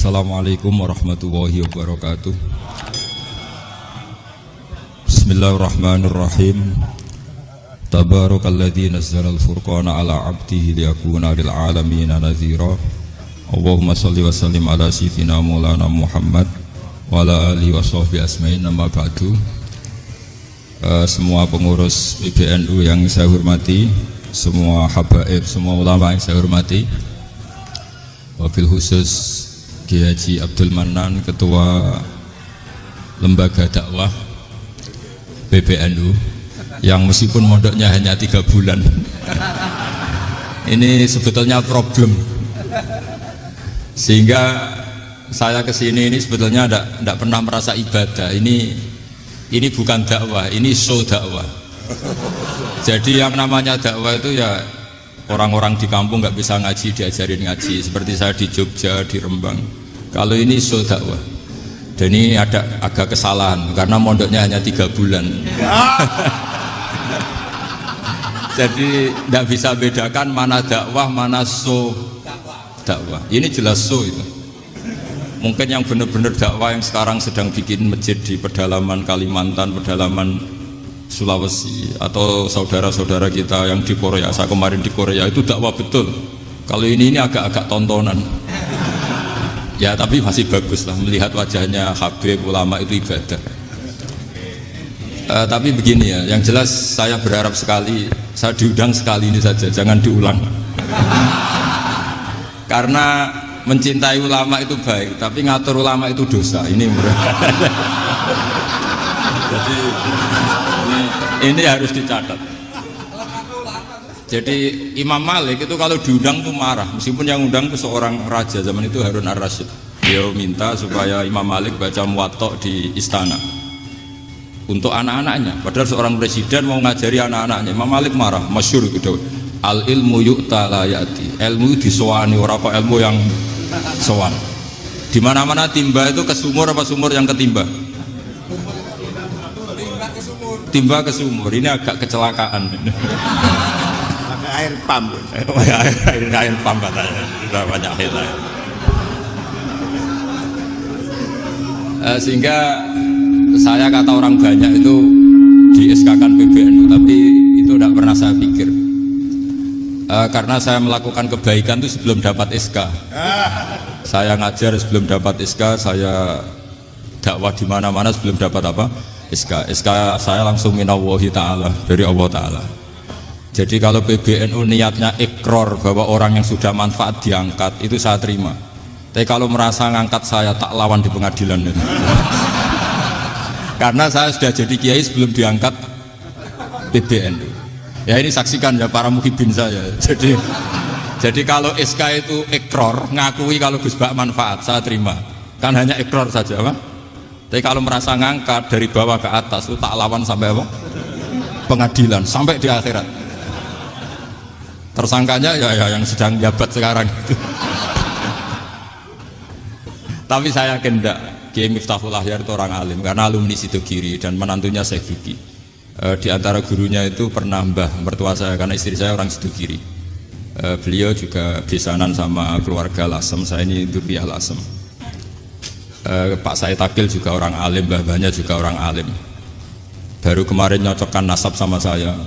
Assalamualaikum warahmatullahi wabarakatuh. Bismillahirrahmanirrahim. Tabarakalladzi nazzala al-furqana ala 'abdihi liyakuna lil 'alamin nadhira. Allahumma shalli wa sallim ala sayyidina Maulana Muhammad wa ala alihi wa sahbihi asma'in. Amma ba'du. Semua pengurus PBNU yang saya hormati, semua habaib, semua ulama yang saya hormati, wabil khusus Kiai Haji Abdul Manan, Ketua Lembaga Dakwah PBNU, yang meskipun mondoknya hanya 3 bulan ini sebetulnya problem, sehingga saya kesini ini sebetulnya tidak pernah merasa ibadah. Ini bukan dakwah, ini show dakwah. Jadi yang namanya dakwah itu ya orang-orang di kampung nggak bisa ngaji, diajarin ngaji. Seperti saya di Jogja, di Rembang. Kalau ini show dakwah. Dan ini ada agak kesalahan karena mondoknya hanya 3 bulan. Jadi tidak bisa bedakan mana dakwah, mana show dakwah. Ini jelas show itu. Mungkin yang benar-benar dakwah yang sekarang sedang bikin masjid di pedalaman Kalimantan, pedalaman Sulawesi, atau saudara-saudara kita yang di Korea. Saya kemarin di Korea itu dakwah betul. Kalau ini agak-agak tontonan. Ya tapi masih bagus lah, melihat wajahnya habib ulama itu ibadah. Tapi begini ya, yang jelas saya berharap sekali, saya diundang sekali ini saja, jangan diulang. Karena mencintai ulama itu baik, tapi ngatur ulama itu dosa. Ini jadi ini harus dicatat. Jadi Imam Malik itu kalau diundang tuh marah, meskipun yang undang itu seorang raja zaman itu, Harun ar-Rasyid. Dia minta supaya Imam Malik baca Muwatta di istana untuk anak-anaknya, padahal seorang presiden mau ngajari anak-anaknya. Imam Malik marah, masyhur itu, al ilmu yu'ta la ya'ti, ilmu disowani, ora kok ilmu yang sowan. Di mana-mana timba itu ke sumur apa sumur yang ketimba? Timba ke sumur. Ini agak kecelakaan. Air pam. air pam katanya. Sudah banyak air. Sehingga saya kata orang banyak itu di SK-kan PBNU, tapi itu tidak pernah saya pikir. Karena saya melakukan kebaikan itu sebelum dapat SK. Saya ngajar sebelum dapat SK, saya dakwah di mana-mana sebelum dapat apa? SK. SK saya langsung minallahi ta'ala, dari Allah Ta'ala. Jadi kalau PBNU niatnya ikrar bahwa orang yang sudah manfaat diangkat, itu saya terima. Tapi kalau merasa ngangkat saya, tak lawan di pengadilan. Karena saya sudah jadi kiai sebelum diangkat PBNU. Ya ini saksikan ya para muhibin saya. Jadi kalau SK itu ikrar, ngakui kalau Gus Bak manfaat, saya terima. Kan hanya ikrar saja, Pak. Tapi kalau merasa ngangkat dari bawah ke atas, itu tak lawan sampai apa? Pengadilan, sampai di akhirat. Tersangkanya ya yang sedang jabat sekarang itu. Tapi saya yakin enggak, Kiai Miftahul Ahyar itu orang alim, karena alumni Sidogiri dan menantunya Syekh Vicky. Di antara gurunya itu pernah mbah mertua saya, karena istri saya orang Sidogiri. Beliau juga besanan sama keluarga Lasem, saya ini Durriyah Lasem. Pak Said Akil juga orang alim, mbah-mbahnya juga orang alim. Baru kemarin nyocokkan nasab sama saya.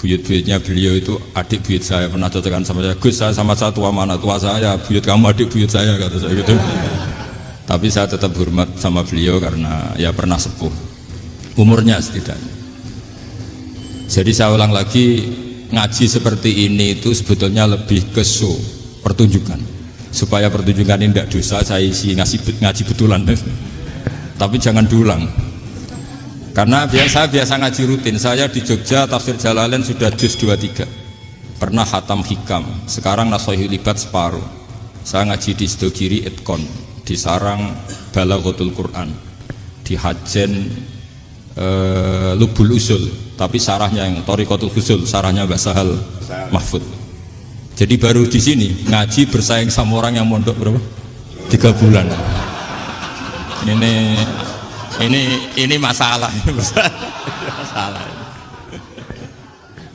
Buyut-buyutnya beliau itu adik buyut saya, pernah cocokkan sama saya. Gus, saya sama saya tua mana? Tua saya, buyut kamu adik buyut saya, kata saya gitu. Tapi saya tetap hormat sama beliau karena ya pernah sepuh, umurnya setidaknya. Jadi saya ulang lagi, ngaji seperti ini itu sebetulnya lebih ke show, pertunjukan. Supaya pertunjukan ini tidak dosa, saya isi ngaji betulan. Tapi jangan diulang. Karena saya biasa ngaji rutin. Saya di Jogja tafsir Jalalain sudah juz 23. Pernah khatam hikam. Sekarang Nashahul Ibad separuh. Saya ngaji di Sidogiri Itkon, di Sarang Balaghatul Quran, di Hajen Lubul Usul, tapi sarahnya yang Thariqatul Usul, sarahnya Mbah Sahal Mahfud. Jadi baru di sini ngaji bersaing sama orang yang mondok berapa? 3 bulan. Ini masalah. Masalah.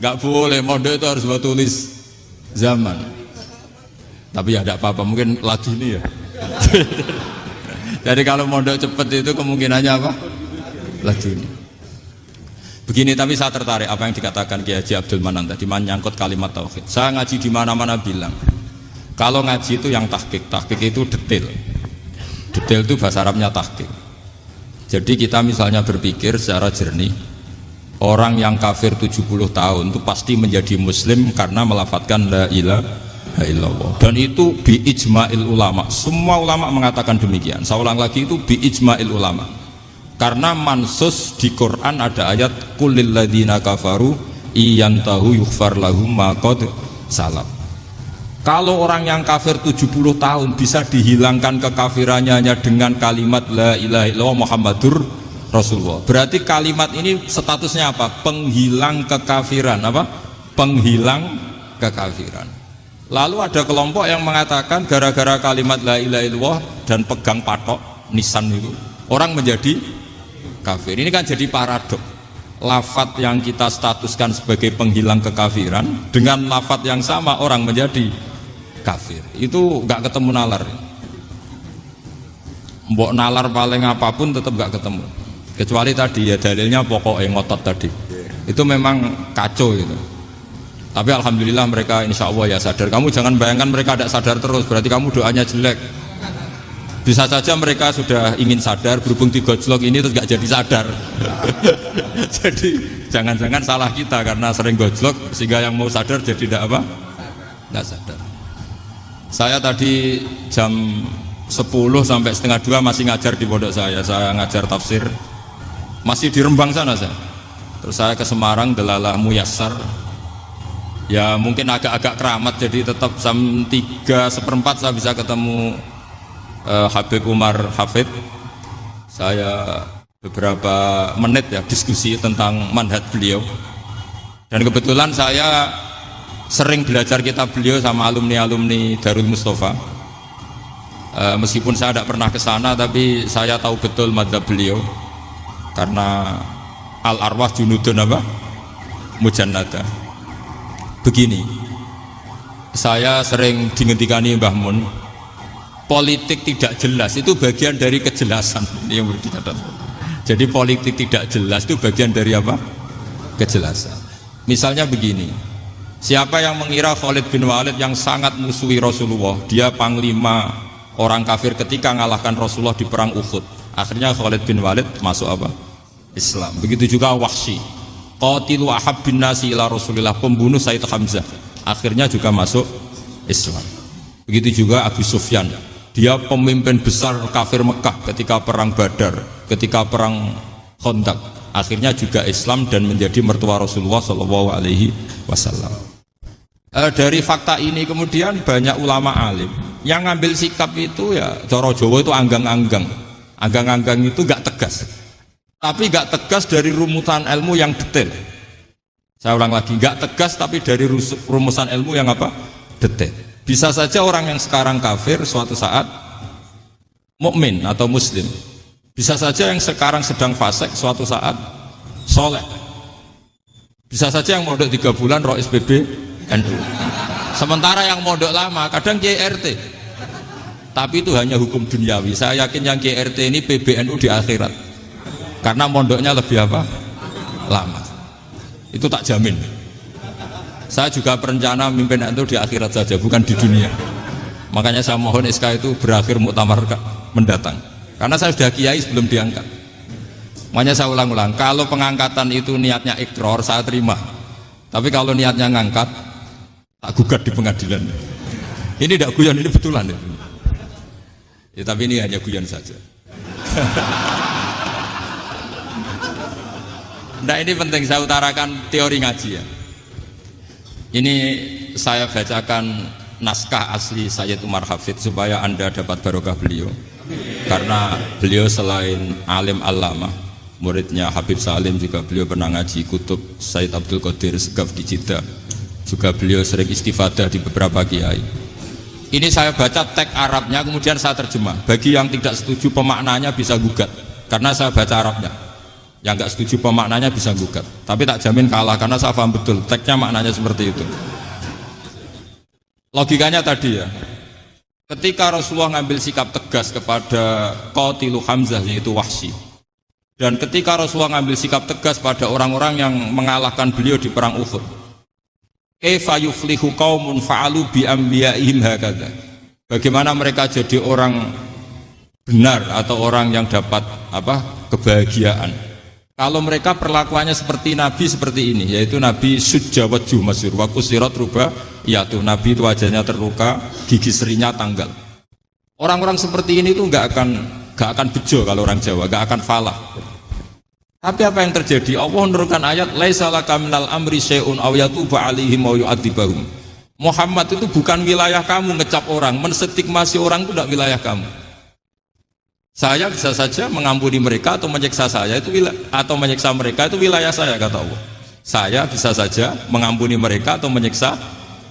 Gak boleh mondok itu harus buat tulis zaman. Tapi ya tidak apa-apa, mungkin lagi ini ya. Jadi kalau mondok cepet itu kemungkinannya apa? Lajuni. Begini, tapi saya tertarik apa yang dikatakan Kiai Haji Abdul Manan tadi menyangkut kalimat tauhid. Saya ngaji di mana-mana bilang, kalau ngaji itu yang tahqiq itu detail. Detail itu bahasa Arabnya tahqiq. Jadi kita misalnya berpikir secara jernih, orang yang kafir 70 tahun itu pasti menjadi muslim karena melafadzkan la ilaha illallah. Dan itu bi ijma'il ulama. Semua ulama mengatakan demikian. Saya ulang lagi, itu bi ijma'il ulama. Karena mansus di Quran ada ayat kulil ladzina kafaru iyantahu yughfar lahum ma qad salaf. Kalau orang yang kafir 70 tahun bisa dihilangkan kekafirannya hanya dengan kalimat la ilaha illallah Muhammadur Rasulullah. Berarti kalimat ini statusnya apa? Penghilang kekafiran, apa? Penghilang kekafiran. Lalu ada kelompok yang mengatakan gara-gara kalimat la ilaha illallah dan pegang patok nisan itu orang menjadi kafir. Ini kan jadi paradok. Lafadz yang kita statuskan sebagai penghilang kekafiran dengan lafadz yang sama orang menjadi kafir. Itu gak ketemu nalar. Mbok nalar paling apapun tetap gak ketemu. Kecuali tadi ya dalilnya pokoknya ngotot tadi. Itu memang kacau itu. Tapi alhamdulillah mereka insya Allah ya sadar. Kamu jangan bayangkan mereka tidak sadar terus, berarti kamu doanya jelek. Bisa saja mereka sudah ingin sadar, berhubung di gojlok ini terus gak jadi sadar. Jadi jangan-jangan salah kita karena sering gojlok sehingga yang mau sadar jadi tidak apa? Tidak sadar. Saya tadi jam 10 sampai setengah 2 masih ngajar di pondok saya ngajar tafsir. Masih di Rembang sana saya. Terus saya ke Semarang, Delalah Muyassar. Ya mungkin agak-agak keramat, jadi tetap jam 3:15 saya bisa ketemu Habib Umar Hafid. Saya beberapa menit ya diskusi tentang manhaj beliau, dan kebetulan saya sering belajar kitab beliau sama alumni-alumni Darul Mustafa. Meskipun saya tidak pernah ke sana, tapi saya tahu betul madhab beliau karena al arwah junudun apa? Mujannada. Begini, saya sering dingentikani Mbah Mun, politik tidak jelas itu bagian dari kejelasan. Ini yang perlu dicatat. Jadi politik tidak jelas itu bagian dari apa? Kejelasan. Misalnya begini, siapa yang mengira Khalid bin Walid yang sangat musuhi Rasulullah, dia panglima orang kafir ketika ngalahkan Rasulullah di perang Uhud, akhirnya Khalid bin Walid masuk apa? Islam. Begitu juga Wahsy, qatilu ahabbin nasi ila Rasulillah, pembunuh Sayyid Hamzah, akhirnya juga masuk Islam. Begitu juga Abu Sufyan, dia pemimpin besar kafir Mekah ketika perang Badar, ketika perang Khandaq, akhirnya juga Islam dan menjadi mertua Rasulullah Shallallahu Alaihi Wasallam. Dari fakta ini kemudian banyak ulama alim yang ngambil sikap itu ya coro Jawa itu anggang-anggang. Anggang-anggang itu gak tegas, tapi gak tegas dari rumusan ilmu yang detail. Saya ulang lagi, gak tegas tapi dari rumusan ilmu yang apa? Detail. Bisa saja orang yang sekarang kafir suatu saat mukmin atau muslim. Bisa saja yang sekarang sedang fasik suatu saat soleh. Bisa saja yang mondok 3 bulan roh SPB NU. Sementara yang mondok lama kadang KRT. Tapi itu hanya hukum duniawi. Saya yakin yang KRT ini PBNU di akhirat. Karena mondoknya lebih apa? Lama. Itu tak jamin. Saya juga berencana mimpin itu di akhirat saja, bukan di dunia. Makanya saya mohon SK itu berakhir muktamar mendatang. Karena saya sudah kiai sebelum diangkat. Makanya saya ulang-ulang, kalau pengangkatan itu niatnya ikror, saya terima. Tapi kalau niatnya ngangkat, tak gugat di pengadilan. Ini tidak guyon, ini betulan. Ya, tapi ini hanya guyon saja. Nah ini penting saya utarakan teori ngaji ya. Ini saya bacakan naskah asli Sayyid Umar Hafid supaya Anda dapat barokah beliau. Karena beliau selain alim allamah, muridnya Habib Salim juga beliau pernah ngaji kutub Sayyid Abdul Qadir Segaf di Jeddah. Juga beliau sering istifadah di beberapa kiai. Ini saya baca teks Arabnya kemudian saya terjemah. Bagi yang tidak setuju pemaknanya bisa gugat, karena saya baca Arabnya. Yang nggak setuju pemaknanya bisa gugat, tapi tak jamin kalah karena saya paham betul teksnya maknanya seperti itu. Logikanya tadi ya, ketika Rasulullah ngambil sikap tegas kepada Qatilu Hamzah yaitu Wahsy, dan ketika Rasulullah ngambil sikap tegas pada orang-orang yang mengalahkan beliau di perang Uhud, kaifa yuflihu qaumun fa'alu bi anbiya'ihim hakadha, bagaimana mereka jadi orang benar atau orang yang dapat kebahagiaan kalau mereka perlakuannya seperti Nabi seperti ini, yaitu Nabi sujja wajhu masyhur wa kusirat ruba, yaitu Nabi itu wajahnya terluka, gigi serinya tanggal. Orang-orang seperti ini itu nggak akan bejo kalau orang Jawa, nggak akan falah. Tapi apa yang terjadi? Allah menurunkan ayat laisa laka minal amri syai'un aw yatuba 'alaihim aw yu'adzibahum. Muhammad itu bukan wilayah kamu ngecap orang, menstigmasi orang itu tidak wilayah kamu. Saya bisa saja mengampuni mereka atau menyiksa saya itu atau menyiksa mereka itu wilayah saya, kata Allah. Saya bisa saja mengampuni mereka atau menyiksa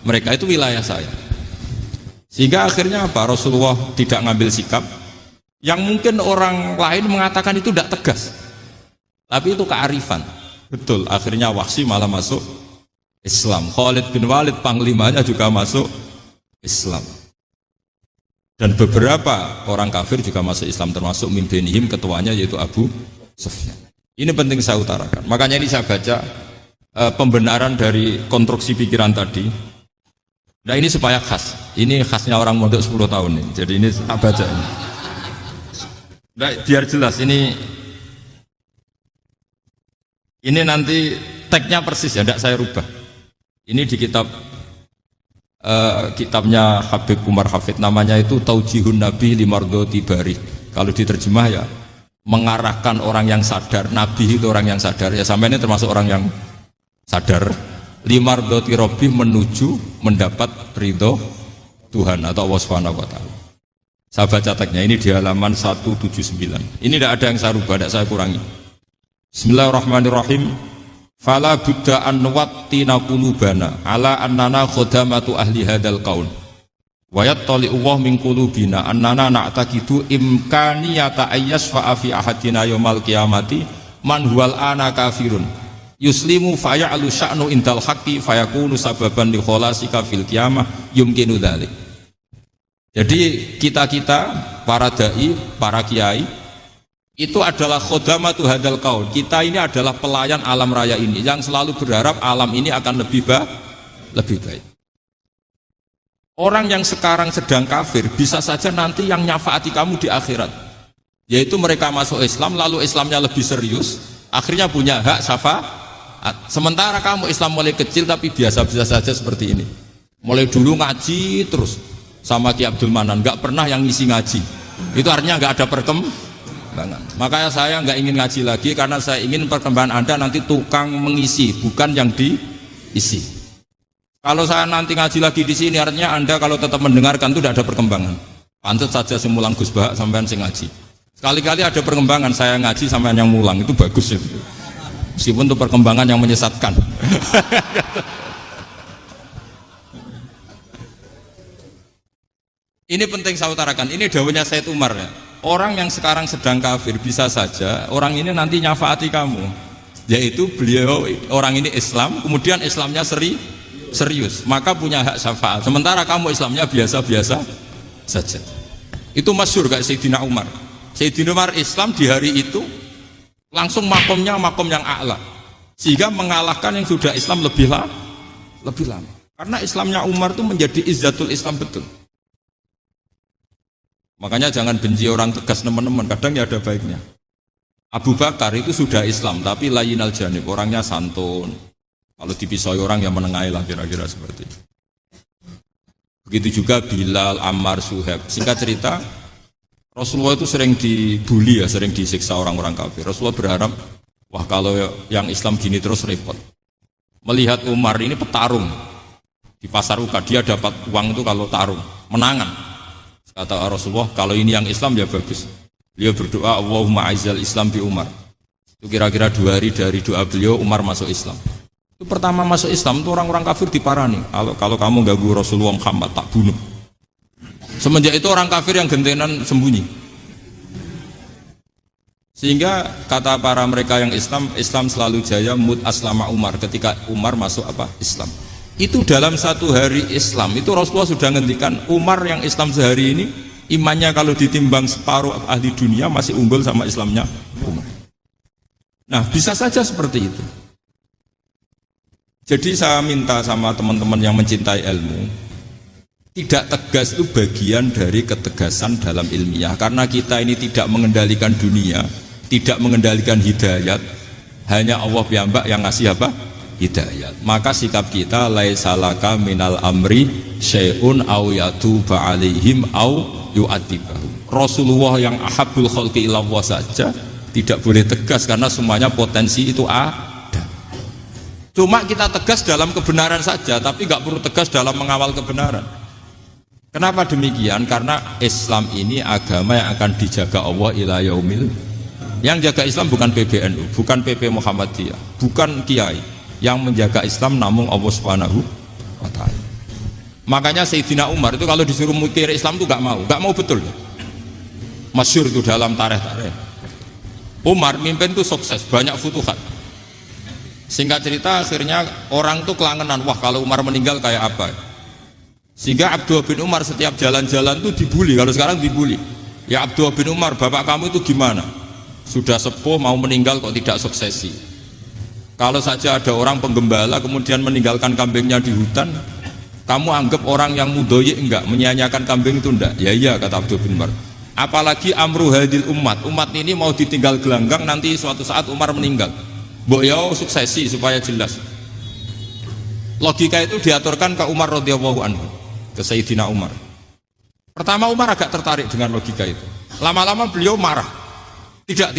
mereka itu wilayah saya. Sehingga akhirnya apa? Rasulullah tidak ngambil sikap yang mungkin orang lain mengatakan itu tidak tegas. Tapi itu kearifan. Betul, akhirnya Wahsy malah masuk Islam. Khalid bin Walid panglimanya juga masuk Islam. Dan beberapa orang kafir juga masuk Islam, termasuk min bainihim ketuanya yaitu Abu Sufyan. Ini penting saya utarakan. Makanya ini saya baca pembenaran dari konstruksi pikiran tadi. Nah ini supaya khas. Ini khasnya orang mondok 10 tahun ini. Jadi ini saya baca ini. Nah, biar jelas ini nanti tagnya persis ya, tidak saya rubah. Ini di kitabnya Habib Umar Hafid, namanya itu Taujihun Nabi Limardoti Bari. Kalau diterjemah ya mengarahkan orang yang sadar. Nabi itu orang yang sadar ya, sampai ini termasuk orang yang sadar. Limardoti Robbi menuju mendapat ridho Tuhan atau Allah Subhanahu wa Ta'ala. Saya baca tagnya ini di halaman 179. Ini tidak ada yang saya rubah, tidak saya kurangi. Bismillahirrahmanirrahim. Fala buddha an nuwattina qulubana ala annana khadamatu ahli hadzal qaul wa yattali Allah min qulubina annana na'taqidu imkaniyata ayyasfa fi ahadina yaumal qiyamati man huwal ana kafirun yuslimu faya'lu sya'nu indal haqqi fayakunu sababan li khalasika fil qiyamah yumkinu dzalik. Jadi kita para dai, para kiai itu adalah khodamatu hadal qaul. Kita ini adalah pelayan alam raya ini yang selalu berharap alam ini akan lebih baik. Orang yang sekarang sedang kafir bisa saja nanti yang nyafaati kamu di akhirat, yaitu mereka masuk Islam lalu Islamnya lebih serius, akhirnya punya hak syafaat. Sementara kamu Islam mulai kecil tapi biasa-biasa saja seperti ini, mulai dulu ngaji terus sama Ki Abdul Manan, nggak pernah yang ngisi ngaji. Itu artinya nggak ada perkembangan. Makanya saya nggak ingin ngaji lagi karena saya ingin perkembangan Anda nanti tukang mengisi, bukan yang diisi. Kalau saya nanti ngaji lagi di sini, artinya Anda kalau tetap mendengarkan itu tidak ada perkembangan. Pantas saja semulang Gus Bahak sampean sing ngaji. Sekali-kali ada perkembangan, saya ngaji sampean yang mulang itu bagus itu. Meskipun itu perkembangan yang menyesatkan. Ini penting saya utarakan. Ini dawuhnya Said Umar ya. Orang yang sekarang sedang kafir bisa saja orang ini nanti nyafaati kamu, yaitu beliau orang ini Islam, kemudian Islamnya serius, maka punya hak syafaat. Sementara kamu Islamnya biasa-biasa saja. Itu masyhur kayak Sayyidina Umar. Sayyidina Umar Islam di hari itu langsung makomnya makom yang a'la, sehingga mengalahkan yang sudah Islam lebih lama. Karena Islamnya Umar itu menjadi izzatul Islam betul. Makanya jangan benci orang tegas teman-teman, kadang ya ada baiknya. Abu Bakar itu sudah Islam tapi layinal janib, orangnya santun. Kalau dipisoi orang yang menengahi lah kira-kira seperti itu. Begitu juga Bilal, Ammar, Suhaib. Singkat cerita, Rasulullah itu sering dibully ya, sering disiksa orang-orang kafir. Rasulullah berharap, wah kalau yang Islam gini terus repot. Melihat Umar ini petarung di pasar Uka, dia dapat uang itu kalau tarung, menangan. Kata Rasulullah, kalau ini yang Islam ya bagus. Beliau berdoa, Allahumma aizal Islam bi Umar. Itu kira-kira 2 hari dari doa beliau, Umar masuk Islam. Itu pertama masuk Islam itu orang-orang kafir diparani. Kalau kamu ganggu Rasulullah Muhammad tak bunuh. Semenjak itu orang kafir yang gentenan sembunyi. Sehingga kata para mereka yang Islam selalu jaya mut aslama Umar ketika Umar masuk Islam. Itu dalam satu hari Islam itu Rasulullah sudah ngendikan Umar yang Islam sehari ini imannya kalau ditimbang separuh ahli dunia masih unggul sama Islamnya Umar. Nah bisa saja seperti itu. Jadi saya minta sama teman-teman yang mencintai ilmu, tidak tegas itu bagian dari ketegasan dalam ilmiah. Karena kita ini tidak mengendalikan dunia, tidak mengendalikan hidayat, hanya Allah piyambak yang ngasih apa? Hidayat. Maka sikap kita laisalaka minal amri syai'un aw yatuba alaihim aw yu'adzibahum. Rasulullah yang ahabbul khalqi ilallah saja tidak boleh tegas karena semuanya potensi itu ada. Cuma kita tegas dalam kebenaran saja, tapi nggak perlu tegas dalam mengawal kebenaran. Kenapa demikian? Karena Islam ini agama yang akan dijaga Allah ila yaumil. Yang jaga Islam bukan PBNU, bukan PP Muhammadiyah, bukan kiai. Yang menjaga Islam namun Allah Subhanahu wa ta'ala. Makanya Sayyidina Umar itu kalau disuruh mikir Islam itu gak mau betul. Masyhur itu dalam tarikh-tarikh. Umar mimpin itu sukses, banyak futuhat. Singkat cerita akhirnya orang tuh kelangenan, wah kalau Umar meninggal kayak apa. Sehingga Abdullah bin Umar setiap jalan-jalan tuh dibully, kalau sekarang dibully. Ya Abdullah bin Umar, bapak kamu itu gimana? Sudah sepuh mau meninggal kok tidak suksesi. Kalau saja ada orang penggembala kemudian meninggalkan kambingnya di hutan, kamu anggap orang yang mudoyi enggak, menyia-nyiakan kambing itu enggak? Ya iya, kata Abdul bin Umar. Apalagi amru hadil umat ini mau ditinggal gelanggang, nanti suatu saat Umar meninggal. Mbok ya suksesi supaya jelas. Logika itu diaturkan ke Umar radhiyallahu anhu, ke Sayyidina Umar. Pertama Umar agak tertarik dengan logika itu. Lama-lama beliau marah. Tidak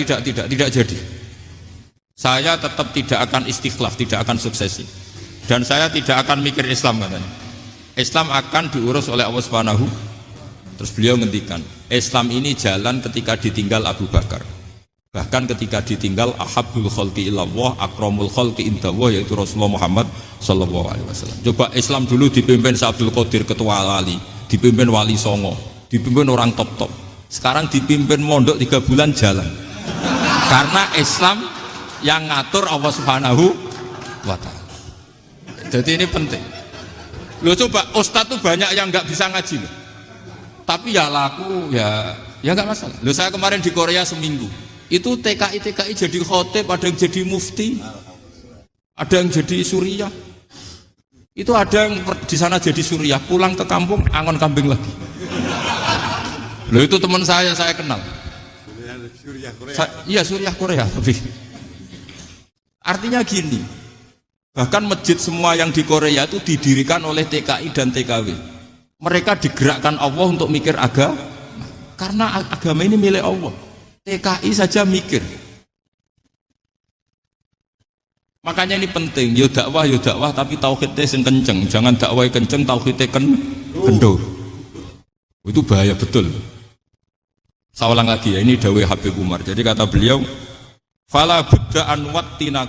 jadi. Saya tetap tidak akan istikhlaf, tidak akan suksesi. Dan saya tidak akan mikir Islam katanya. Islam akan diurus oleh Allah Subhanahu. Terus beliau ngendikan, Islam ini jalan ketika ditinggal Abu Bakar. Bahkan ketika ditinggal ahabbul khalqi ilallah, akramul khalqi indallah, yaitu Rasulullah Muhammad sallallahu alaihi wasallam. Coba Islam dulu dipimpin Abdul Qadir ketua wali, dipimpin Wali Songo, dipimpin orang top-top. Sekarang dipimpin mondok 3 bulan jalan. Karena Islam yang ngatur Allah Subhanahu wa ta'ala. Jadi ini penting. Lo coba ustadz tuh banyak yang nggak bisa ngaji loh. Tapi ya laku ya nggak masalah. Lo saya kemarin di Korea seminggu. Itu TKI jadi khotib, ada yang jadi mufti, ada yang jadi suriah. Itu ada yang di sana jadi suriah, pulang ke kampung angon kambing lagi. Lo itu teman saya kenal. Suriah Korea. Iya suriah Korea tapi. Artinya gini, bahkan masjid semua yang di Korea itu didirikan oleh TKI dan TKW. Mereka digerakkan Allah untuk mikir agama, karena agama ini milik Allah. TKI saja mikir. Makanya ini penting, yo dakwah tapi tauhidnya sing kenceng, jangan dakwah kenceng tauhidnya kendor. Itu bahaya betul. Saya ulang lagi ya, ini dawuh Habib Umar. Jadi kata beliau, fala budda an wattina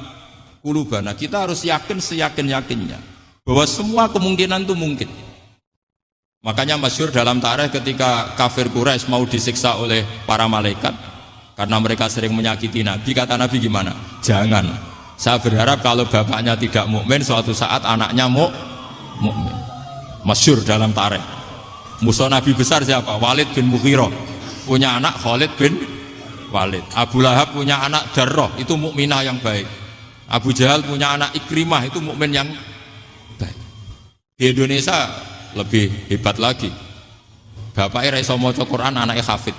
qulubana. Kita harus yakin seyakin-yakinnya bahwa semua kemungkinan itu mungkin. Makanya masyhur dalam tarikh ketika kafir Quraisy mau disiksa oleh para malaikat karena mereka sering menyakiti Nabi, kata Nabi gimana? Jangan. Saya berharap kalau bapaknya tidak mukmin, suatu saat anaknya mukmin. Masyhur dalam tarikh. Musuh Nabi besar siapa? Walid bin Mughirah. Punya anak Khalid bin Walid. Abu Lahab punya anak Darrah, itu mukminah yang baik. Abu Jahal punya anak Ikrimah, itu mukmin yang baik. Di Indonesia lebih hebat lagi. Bapaknya iso maca Quran, anaknya hafid.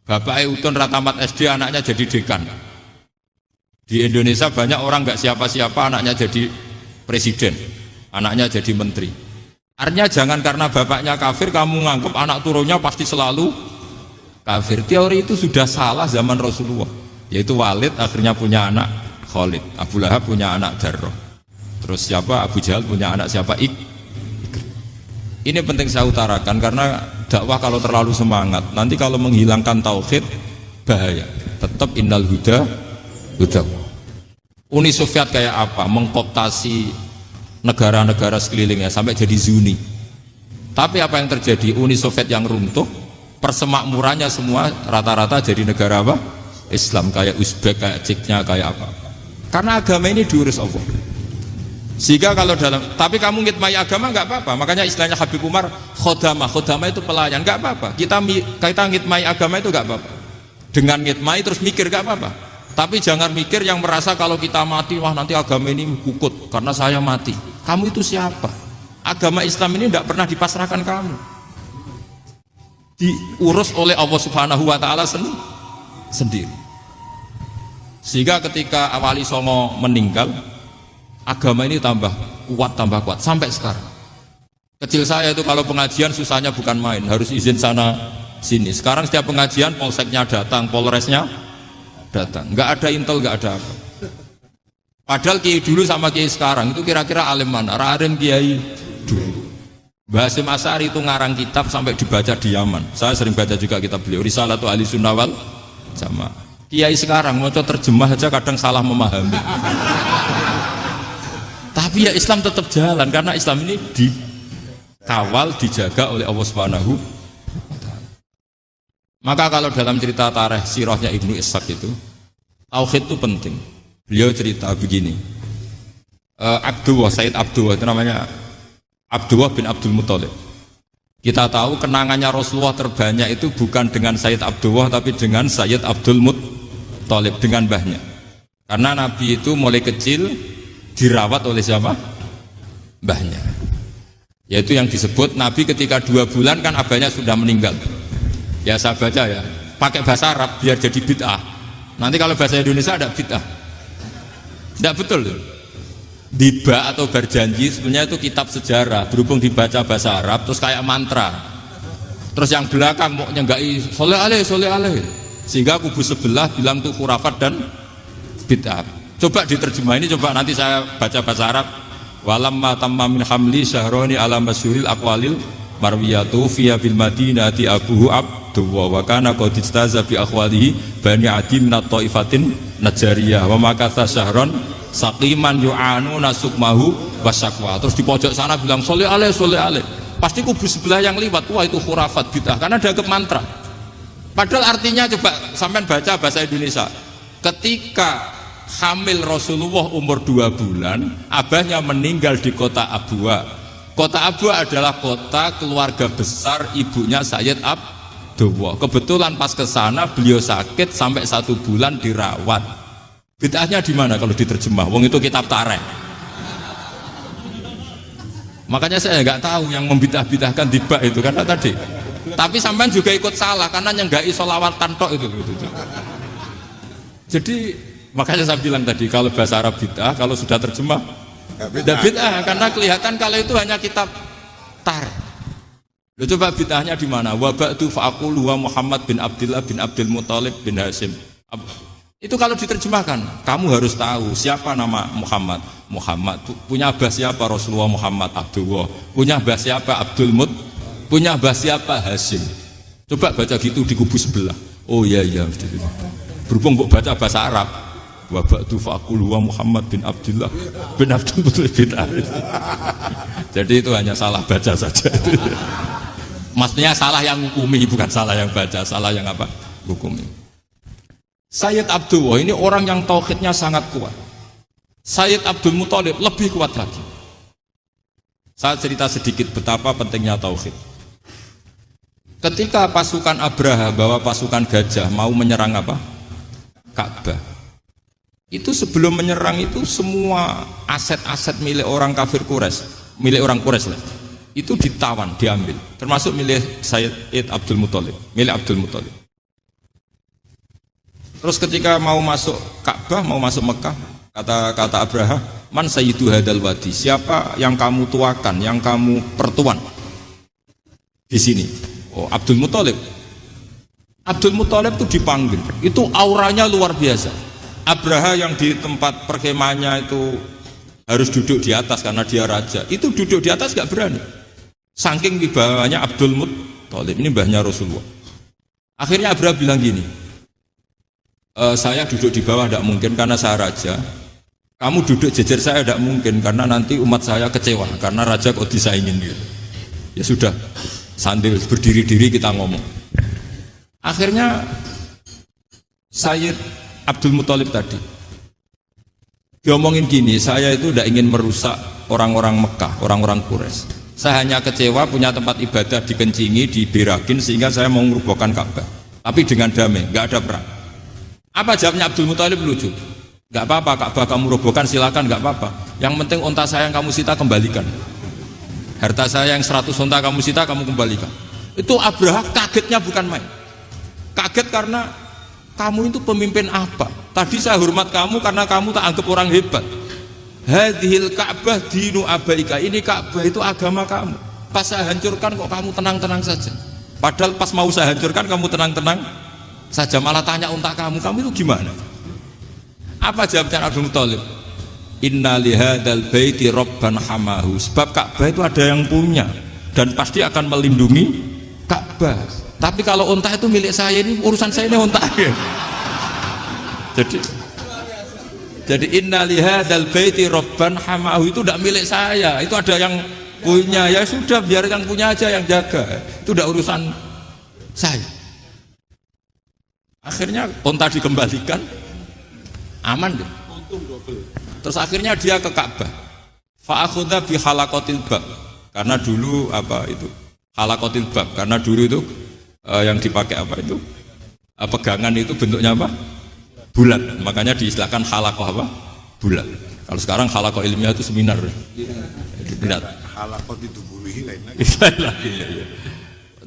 Bapaknya utun ratamat SD, anaknya jadi dekan. Di Indonesia banyak orang nggak siapa-siapa, anaknya jadi presiden, anaknya jadi menteri. Artinya jangan karena bapaknya kafir kamu nganggap anak turunnya pasti selalu kafir. Teori itu sudah salah zaman Rasulullah. Yaitu Walid akhirnya punya anak Khalid, Abu Lahab punya anak Darrah. Terus siapa? Abu Jahal punya anak siapa? Ini penting saya utarakan karena dakwah kalau terlalu semangat, nanti kalau menghilangkan tauhid bahaya. Tetap innal huda. Uni Soviet kayak apa? Mengkooptasi negara-negara sekelilingnya sampai jadi Zuni. Tapi apa yang terjadi? Uni Soviet yang runtuh, persemakmurannya semua rata-rata jadi negara apa? Islam, kayak Uzbek, kayak Ceknya, kayak apa? Karena agama ini diurus Allah. Sehingga kalau tapi kamu ngitmai agama nggak apa-apa. Makanya istilahnya Habib Umar, khodama itu pelayan, nggak apa-apa. Kita ngitmai agama itu nggak apa-apa. Dengan ngitmai terus mikir nggak apa-apa. Tapi jangan mikir yang merasa kalau kita mati, wah nanti agama ini kukut karena saya mati. Kamu itu siapa? Agama Islam ini tidak pernah dipasrahkan kamu. Diurus oleh Allah Subhanahu wa Ta'ala sendiri. Sehingga ketika Wali Songo meninggal, agama ini tambah kuat sampai sekarang. Kecil saya itu kalau pengajian susahnya bukan main, harus izin sana sini. Sekarang setiap pengajian polseknya datang, polresnya datang, nggak ada intel, nggak ada apa. Padahal kiai dulu sama kiai sekarang itu kira-kira alim mana? Alim kiai dulu. Mbah Hasyim Asy'ari itu ngarang kitab sampai dibaca di Yaman. Saya sering baca juga kitab beliau, Risalatu Ahli Sunnah wal Jamaah. Kiai sekarang mau terjemah aja kadang salah memahami. Tapi ya Islam tetap jalan karena Islam ini dikawal, dijaga oleh Allah Subhanahu wa Ta'ala. Maka kalau dalam cerita tarikh sirahnya Ibnu Ishaq itu, tauhid itu penting. Beliau cerita begini, Sayyid Abdullah itu namanya Abdullah bin Abdul Muthalib. Kita tahu kenangannya Rasulullah terbanyak itu bukan dengan Sayyid Abdullah tapi dengan Sayyid Abdul Muthalib, dengan mbahnya. Karena Nabi itu mulai kecil dirawat oleh siapa? Mbahnya. Yaitu yang disebut Nabi ketika 2 bulan kan abahnya sudah meninggal. Ya saya baca ya, pakai bahasa Arab biar jadi bid'ah. Nanti kalau bahasa Indonesia ada bid'ah. Tidak betul tuh. Diba atau berjanji sebenarnya itu kitab sejarah, berhubung dibaca bahasa Arab terus kayak mantra. Terus yang belakang mau nyenggai soleh aleh, sehingga kubu sebelah bilang tuh khurafat dan bid'ah. Coba diterjemah ini, coba nanti saya baca bahasa Arab. Walamma tamma min hamli syahroni ala masyhuril aqwalil marwiyatu fiya bil madinati abuhu Abdullah wa kana qad istaza bi akhwalihi bani adi min at-taifatin najariyah wa makatha syahron saqiman yu'anu nasukmahu wasyaqwa. Terus di pojok sana bilang soleh aleh. Pasti kubu sebelah yang liwat, wah itu khurafat bid'ah karena dianggap mantra. Padahal artinya coba sampean baca bahasa Indonesia. Ketika hamil Rasulullah umur 2 bulan, abahnya meninggal di kota Abwa. Kota Abwa adalah kota keluarga besar ibunya Sayyid Abdullah. Kebetulan pas ke sana beliau sakit sampai 1 bulan dirawat. Bid'ahnya di mana kalau diterjemah? Wong itu kitab tarikh. Makanya saya nggak tahu yang membidah-bidahkan tiba itu karena tadi. Tapi sampean juga ikut salah karena nyenggai sholawat tantok itu. Jadi makanya saya bilang tadi kalau bahasa Arab bid'ah, kalau sudah terjemah tidak bid'ah karena kelihatan kalau itu hanya kitab tarikh. Coba bid'ahnya di mana? Wa ba'du fa'aqulu wa Muhammad bin Abdullah bin Abdul Muthalib bin Hasyim. Itu kalau diterjemahkan, kamu harus tahu siapa nama Muhammad. Muhammad punya abah siapa? Rasulullah Muhammad Abdullah. Punya abah siapa? Abdul Mut. Punya abah siapa? Hasyim. Coba baca gitu di kubu sebelah. Oh iya. Berhubung baca bahasa Arab. Wa ba'du fa'aqulu wa Muhammad bin Abdullah bin Abdul Muthalib bin Hasyim. Jadi itu hanya salah baca saja. Maksudnya salah yang hukumi, bukan salah yang baca, salah yang apa? Hukumi. Sayyid Abdullah ini orang yang tauhidnya sangat kuat. Sayyid Abdul Muthalib lebih kuat lagi. Saya cerita sedikit betapa pentingnya tauhid. Ketika pasukan Abraha bawa pasukan gajah mau menyerang apa? Ka'bah. Itu sebelum menyerang itu semua aset-aset milik orang kafir Quraisy, milik orang Quraisy lah. Itu ditawan, diambil. Termasuk milik Sayyid Abdul Muthalib, milik Abdul Muthalib. Terus ketika mau masuk Ka'bah, mau masuk Mekah, kata Abraha, man sayyidu hadal wadi, siapa yang kamu tuakan, yang kamu pertuan di sini? Oh, Abdul Muthalib. Abdul Muthalib itu dipanggil, itu auranya luar biasa. Abraha yang di tempat perkemahannya itu harus duduk di atas karena dia raja, itu duduk di atas gak berani. Saking wibawanya Abdul Muthalib, ini mbahnya Rasulullah. Akhirnya Abraha bilang gini, saya duduk di bawah tidak mungkin karena saya raja. Kamu duduk jejer saya tidak mungkin karena nanti umat saya kecewa karena raja kok disaingin gitu. Ya sudah, sambil berdiri-diri kita ngomong. Akhirnya Sayyid Abdul Muthalib tadi Diomongin gini, saya itu tidak ingin merusak orang-orang Mekah, orang-orang Quraisy. Saya hanya kecewa punya tempat ibadah dikencingi, diberakin sehingga saya mau merubuhkan Ka'bah. Tapi dengan damai, nggak ada perang. Apa jawabnya Abdul Muthalib? Lucu. Nggak apa-apa, Ka'bah kamu robohkan silakan, nggak apa-apa. Yang penting unta saya yang kamu sita kembalikan. Harta saya yang 100 unta kamu sita kamu kembalikan. Itu Abraha kagetnya bukan main. Kaget karena kamu itu pemimpin apa? Tadi saya hormat kamu karena kamu tak anggap orang hebat. Hadhil Ka'bah dinu abaika. Ini Ka'bah itu agama kamu. Pas saya hancurkan kok kamu tenang-tenang saja. Padahal pas mau saya hancurkan kamu tenang-tenang saja. Malah tanya unta kamu itu gimana? Apa jawabnya Abdul Muthalib? Inna lihadzal baiti rabban hamahu. Sebab Ka'bah itu ada yang punya dan pasti akan melindungi Ka'bah. Tapi kalau unta itu milik saya, ini urusan saya, ini unta. Jadi inna lihadzal baiti rabban hamahu itu tidak milik saya, itu ada yang punya. Ya sudah, biar yang punya aja yang jaga. Itu tidak urusan saya. Akhirnya unta dikembalikan, aman deh. Terus akhirnya dia ke Ka'bah. Fa'akhudha bi halaqatil bab. Karena dulu apa itu? Halaqatil bab. Karena dulu itu yang dipakai apa itu? Pegangan itu bentuknya apa? Bulat. Makanya diistilahkan halaqah apa? Bulat. Kalau sekarang halaqah ilmiah itu seminar. Tidak. Halaqah itu buluhi lain lagi.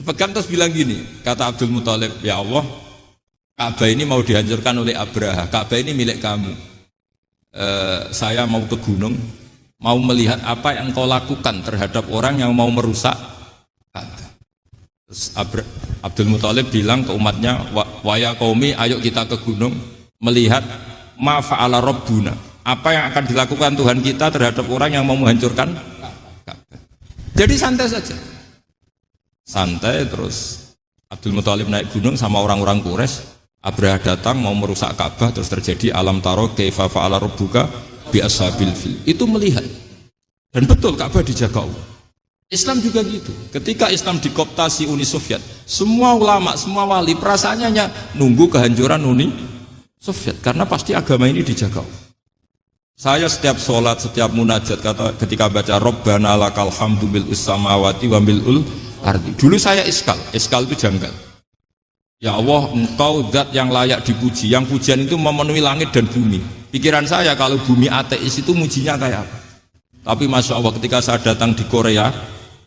Pegang terus bilang gini, kata Abdul Muthalib, ya Allah, Ka'bah ini mau dihancurkan oleh Abraha. Ka'bah ini milik kamu. Saya mau ke gunung, mau melihat apa yang kau lakukan terhadap orang yang mau merusak Ka'bah. Terus Abdul Muthalib bilang ke umatnya, wa ya qaumi, ayo kita ke gunung melihat ma fa'ala rabbuna, apa yang akan dilakukan Tuhan kita terhadap orang yang mau menghancurkan Ka'bah. Jadi santai saja, santai. Terus Abdul Muthalib naik gunung sama orang-orang Quraisy. Abraha datang mau merusak Ka'bah, terus terjadi alam taro kaifa fa'ala rabbuka bi ashabil fil. Itu melihat. Dan betul Ka'bah dijaga Allah. Islam juga gitu. Ketika Islam dikooptasi Uni Soviet, semua ulama, semua wali perasaannya hanya nunggu kehancuran Uni Soviet karena pasti agama ini dijaga Allah. Saya setiap sholat, setiap munajat ketika baca Rabbana lakal hamdu bil samawati wa bil ardi. Dulu saya iskal itu janggal. Ya Allah, engkau zat yang layak dipuji, yang pujian itu memenuhi langit dan bumi. Pikiran saya kalau bumi ateis itu mujinya kayak apa? Tapi Masya Allah, ketika saya datang di Korea,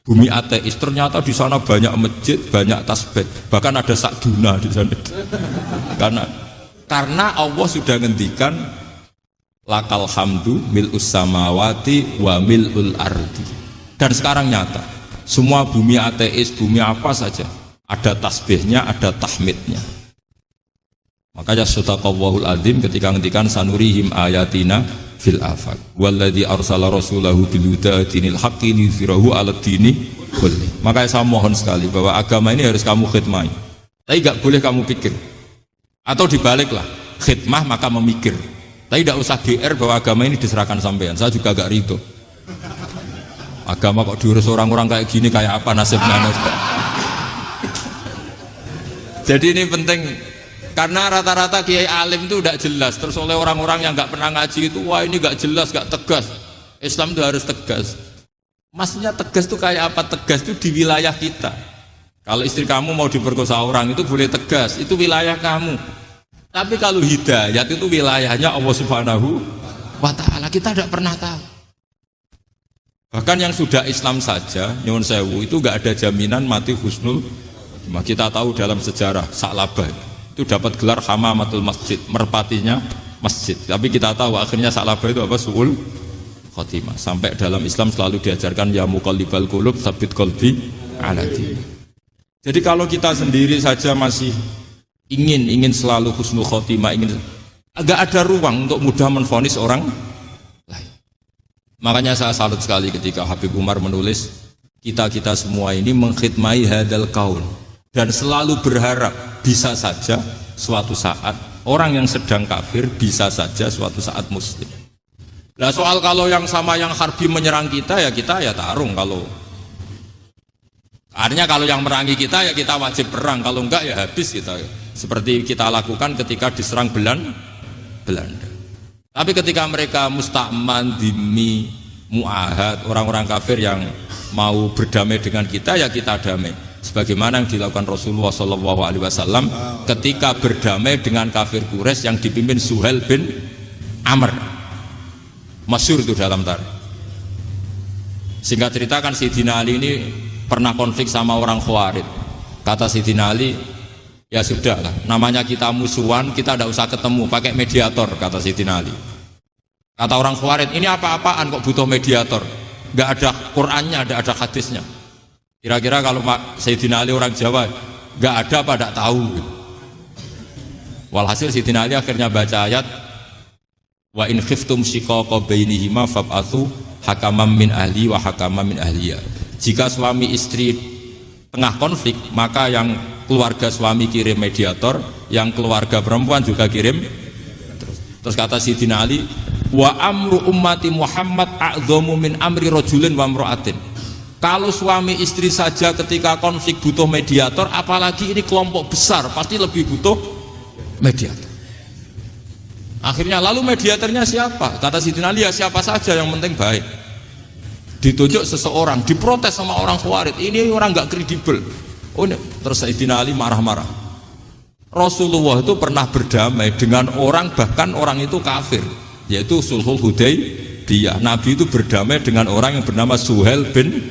bumi ateis, ternyata di sana banyak masjid, banyak tasbih, bahkan ada sakduna di sana. Karena Allah sudah ngendikan lakal hamdu mil'us samawati wa mil'ul ardi. Dan sekarang nyata, semua bumi ateis, bumi apa saja, ada tasbihnya, ada tahmidnya. Makanya sadaqallahul adzim ketika ngendikan sanurihim ayatina fil afaq walladzi arsala rasulahu bil huda dinil haqqi liyuzhirahu 'alad dini kulli. Makanya saya mohon sekali bahwa agama ini harus kamu khidmah. Tapi enggak boleh kamu pikir. Atau dibaliklah, khidmah maka memikir. Tapi tidak usah GR bahwa agama ini diserahkan sampean. Saya juga agak ridho. Agama kok diurus orang-orang kayak gini, kayak apa nasibnya? Jadi ini penting, karena rata-rata kiai alim itu tidak jelas. Terus oleh orang-orang yang nggak pernah ngaji itu, wah ini nggak jelas, nggak tegas. Islam itu harus tegas. Maksudnya tegas itu kayak apa? Tegas itu di wilayah kita. Kalau istri kamu mau diperkosa orang itu boleh tegas, itu wilayah kamu. Tapi kalau hidayat itu wilayahnya Allah Subhanahu wa Ta'ala, kita tidak pernah tahu. Bahkan yang sudah Islam saja, nyuwun sewu, itu nggak ada jaminan mati husnul. Kita tahu dalam sejarah Sa'labah itu dapat gelar hamamatul masjid, merpatinya masjid. Tapi kita tahu akhirnya Sa'labah itu apa? Su'ul khotimah. Sampai dalam Islam selalu diajarkan ya muqallibal qulub tsabit qalbi ala din. Jadi kalau kita sendiri saja masih ingin selalu husnul khotimah, agak ada ruang untuk mudah menvonis orang lain. Makanya saya salut sekali ketika Habib Umar menulis kita semua ini mengkhidmati hadal kaun. Dan selalu berharap bisa saja suatu saat orang yang sedang kafir bisa saja suatu saat muslim. Nah soal kalau yang sama yang harbi menyerang kita ya tarung. Kalau artinya kalau yang merangi kita ya kita wajib perang, kalau enggak ya habis kita. Seperti kita lakukan ketika diserang Belanda. Tapi ketika mereka musta'man, dhimmi, mu'ahad, orang-orang kafir yang mau berdamai dengan kita, ya kita damai. Sebagaimana yang dilakukan Rasulullah SAW ketika berdamai dengan kafir Quraisy yang dipimpin Suhail bin Amr. Masyhur itu dalam tarikh. Singkat cerita kan Sayyidina Ali ini pernah konflik sama orang Khawarij. Kata Sayyidina Ali, ya sudah lah, namanya kita musuhan, kita tidak usah ketemu, pakai mediator, kata Sayyidina Ali. Kata orang Khawarij, ini apa-apaan kok butuh mediator, nggak ada Qur'annya, nggak ada hadisnya. Kira-kira kalau Sayyidina Ali orang Jawa, nggak ada apa tidak tahu. Walhasil Sayyidina Ali akhirnya baca ayat, wa in khiftum shiqaqa bainihima fab'atsu hakaman min ahli wa hakaman min ahliya. Jika suami istri tengah konflik, maka yang keluarga suami kirim mediator, yang keluarga perempuan juga kirim. Terus kata Sayyidina Ali, wa amru ummati Muhammad a'dhamu min amri rajulin wa imra'atin. Kalau suami istri saja ketika konflik butuh mediator, apalagi ini kelompok besar pasti lebih butuh mediator. Akhirnya lalu mediatornya siapa? Kata Sayyidina Ali, ya siapa saja yang penting baik. Ditunjuk seseorang, diprotes sama orang Khawarij, ini orang nggak kredibel. Oh, terus Sayyidina Ali marah-marah. Rasulullah itu pernah berdamai dengan orang, bahkan orang itu kafir, yaitu Sulhul Hudaybiyah. Nabi itu berdamai dengan orang yang bernama Suhail bin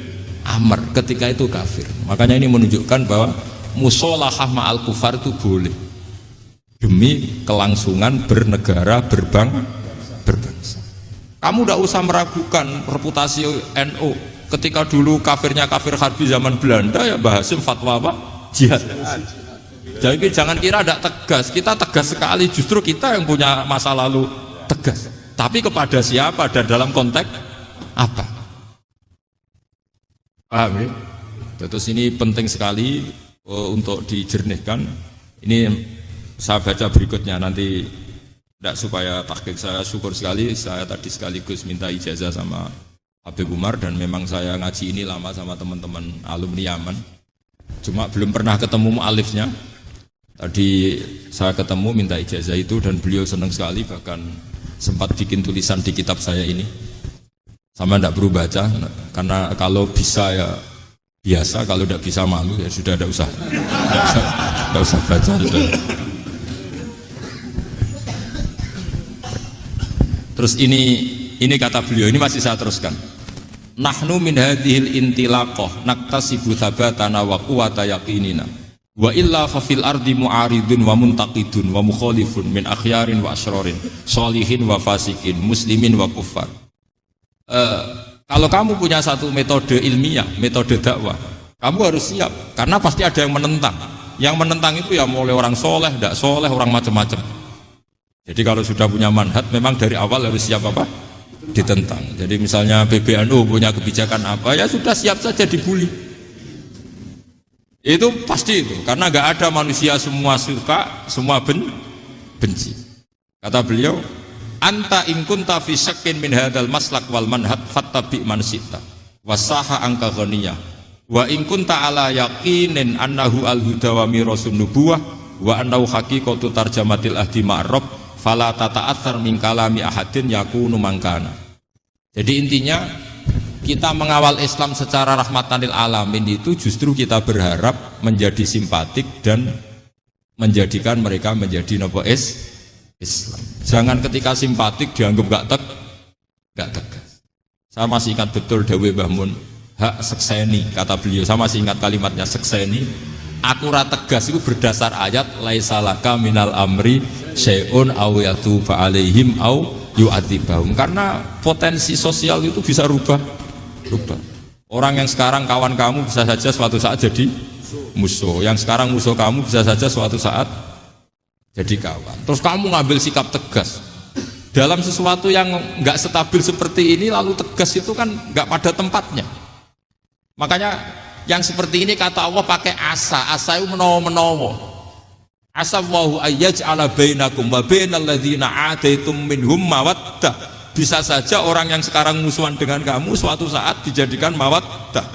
Amr ketika itu kafir. Makanya ini menunjukkan bahwa musolahah ma'al kufar itu boleh demi kelangsungan bernegara, berbangsa. Kamu tidak usah meragukan reputasi NU. Ketika dulu kafirnya kafir harbi zaman Belanda, ya Mbah Hasim fatwa apa? Jihad. Jadi jangan kira tidak tegas, kita tegas sekali, justru kita yang punya masa lalu tegas. Tapi kepada siapa dan dalam konteks apa? Paham ya? Terus ini penting sekali untuk dijernihkan. Ini saya baca berikutnya nanti, tidak supaya tahqiq. Saya syukur sekali, saya tadi sekaligus minta ijazah sama Habib Umar, dan memang saya ngaji ini lama sama teman-teman alumni Yaman, cuma belum pernah ketemu mu'alifnya. Tadi saya ketemu minta ijazah itu, dan beliau senang sekali, bahkan sempat bikin tulisan di kitab saya ini. Sama tidak perlu baca, karena kalau bisa ya biasa, kalau tidak bisa malu ya sudah, tidak usah baca sudah. Terus ini kata beliau, ini masih saya teruskan. Nahnu min hadhil intilaqah naktasibu thabatana wa quwwata yaqinina wa illa fa fil ardi mu'aridun wa muntaqidun wa mukhalifun min akhyarin wa asrarin sholihin wa fasikin muslimin wa kuffar. Kalau kamu punya satu metode ilmiah, metode dakwah, kamu harus siap, karena pasti ada yang menentang. Yang menentang itu ya mulai orang soleh, tidak soleh, orang macam-macam. Jadi kalau sudah punya manhaj, memang dari awal harus siap apa? Ditentang. Jadi misalnya PBNU punya kebijakan apa, ya sudah siap saja dibully. Itu pasti itu, karena nggak ada manusia semua suka, semua benci. Kata beliau, anta in kunta fi syakkin min hadzal maslak wal manhaj fattabi man syi'ta wasaha angka ghaniyah wa in kunta ala yaqinin annahu al huda wa mirasun nubuwah wa annahu haqiqatu tarjamatil ahdi ma'rab fala tata'athar min kalami ahadin yakunu mangkana. Jadi intinya kita mengawal Islam secara rahmatan lil alamin itu justru kita berharap menjadi simpatik dan menjadikan mereka menjadi nopo Islam. Jangan ketika simpatik dianggap gak tegas. Saya masih ingat betul dawuh Mbah Mun, hak sekseni, kata beliau. Saya masih ingat kalimatnya, sekseni. Akurat tegas itu berdasar ayat laisalaka minal amri syai'un aw yatuba alaihim aw yu'adzibahum. Karena potensi sosial itu bisa rubah. Orang yang sekarang kawan kamu bisa saja suatu saat jadi musuh. Yang sekarang musuh kamu bisa saja suatu saat jadi kawan. Terus kamu ngambil sikap tegas dalam sesuatu yang nggak stabil seperti ini, lalu tegas itu kan nggak pada tempatnya. Makanya yang seperti ini kata Allah pakai asa itu menawa. Asa wahu ayyaj'ala bainakum wa bainal ladzina ataitum minhum mawaddah. Bisa saja orang yang sekarang musuhan dengan kamu suatu saat dijadikan mawaddah.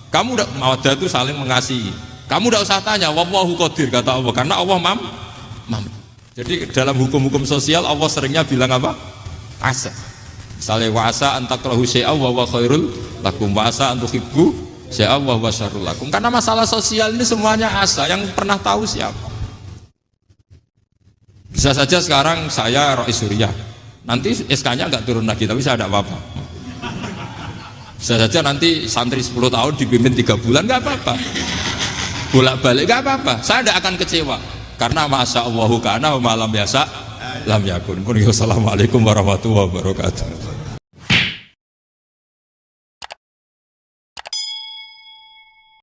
Kamu udah mawaddah itu saling mengasihi. Kamu udah usah tanya, wallahu qadir, kata Allah, karena Allah mampu. Jadi dalam hukum-hukum sosial Allah seringnya bilang apa? asa. Misalnya wa asa antakrahu syai'an wa huwa khairul lakum wa asa antuhibbu syai'an wa huwa syarrul lakum. Karena masalah sosial ini semuanya asa, yang pernah tahu siapa? Bisa saja sekarang saya Rois Surya, nanti SK-nya nggak turun lagi, tapi saya tidak apa-apa. Bisa saja nanti santri 10 tahun dipimpin 3 bulan, nggak apa-apa. Bolak-balik nggak apa-apa, saya tidak akan kecewa. Karena masya Allahu kana wa malam biasa lam yakun. Assalamualaikum warahmatullahi wabarakatuh.